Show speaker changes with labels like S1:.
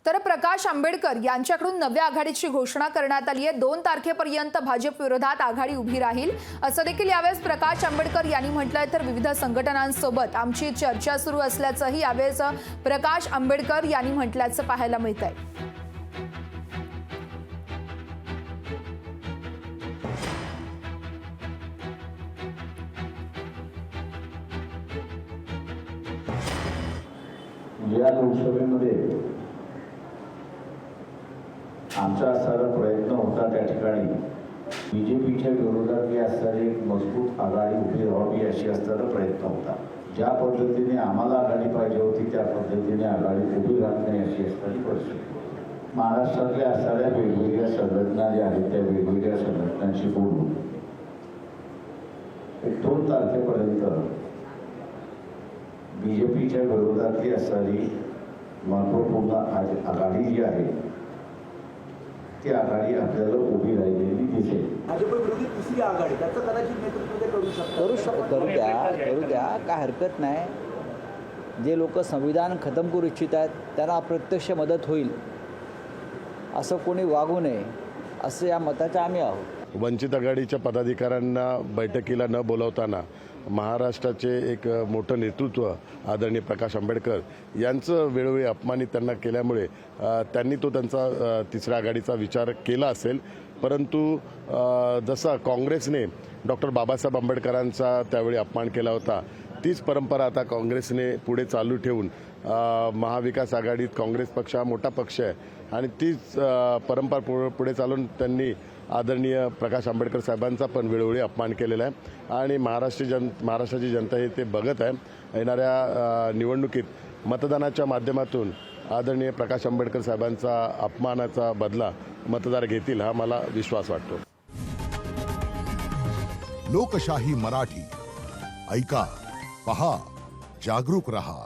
S1: तर प्रकाश आंबेडकर यांच्याकडून नव्या आघाडीची घोषणा करण्यात आली आहे। 2 तारखेपर्यंत भाजप विरोधात आघाडी उभी राहील असं देखील यावेळेस प्रकाश आंबेडकर यांनी म्हटलंय। तर विविध संघटनांसोबत आमची चर्चा सुरू असल्याचंही यावेळेस प्रकाश आंबेडकर यांनी म्हटल्याचं पाहायला मिळतंय।
S2: या लोकसभेमध्ये आमचा असणारा प्रयत्न होता त्या ठिकाणी बीजेपीच्या विरोधात असणारी एक मजबूत आघाडी उभी राहावी अशी असणारा प्रयत्न होता। ज्या पद्धतीने आम्हाला आघाडी पाहिजे होती त्या पद्धतीने आघाडी उभी राहत नाही अशी असणारी परिस्थिती। महाराष्ट्रातल्या असणाऱ्या वेगवेगळ्या संघटना ज्या आहेत त्या वेगवेगळ्या संघटनांशी बोलून 2 तारखेपर्यंत बीजेपीच्या विरोधातली असणारी महत्त्वपूर्ण आघाडी जी आहे ती आघाडी आपल्याला उभी राहिलेली दिसेल।
S3: भाजप विरोधी तिसरी आघाडी त्याचं कदाचित नेतृत्व
S4: करू द्या काय हरकत नाही। जे लोक संविधान खतम करू इच्छित आहेत त्यांना अप्रत्यक्ष मदत होईल असं कोणी वागू नये असं या मताचे आम्ही आहोत।
S5: वंचित आघाडीच्या पदाधिकाऱ्यांना बैठकीला न बोलावताना महाराष्ट्राचे एक मोठं नेतृत्व आदरणीय प्रकाश आंबेडकर यांचं वेळोवेळी अपमानित त्यांना केल्यामुळे त्यांनी तो त्यांचा तिसऱ्या आघाडीचा विचार केला असेल। परंतु जसा काँग्रेसने डॉक्टर बाबासाहेब आंबेडकरांचा त्यावेळी अपमान केला होता तीच परंपरा आता काँग्रेसने पुढे चालू ठेवून महाविकास आघाडीत काँग्रेस पक्ष हा मोठा पक्ष आहे आणि तीच परंपरा पुढे चालून त्यांनी आदरणीय प्रकाश आंबेडकर साहेबांचा पण वेळोवेळी अपमान केलेला आहे आणि महाराष्ट्राची जनता हे ते बघत आहे। येणाऱ्या निवडणुकीत मतदानाच्या माध्यमातून आदरणीय प्रकाश आंबेडकर साहेबांचा अपमानाचा बदला मतदार घेतील हा मला विश्वास वाटतो।
S6: लोकशाही मराठी ऐका, पहा, जागरूक रहा।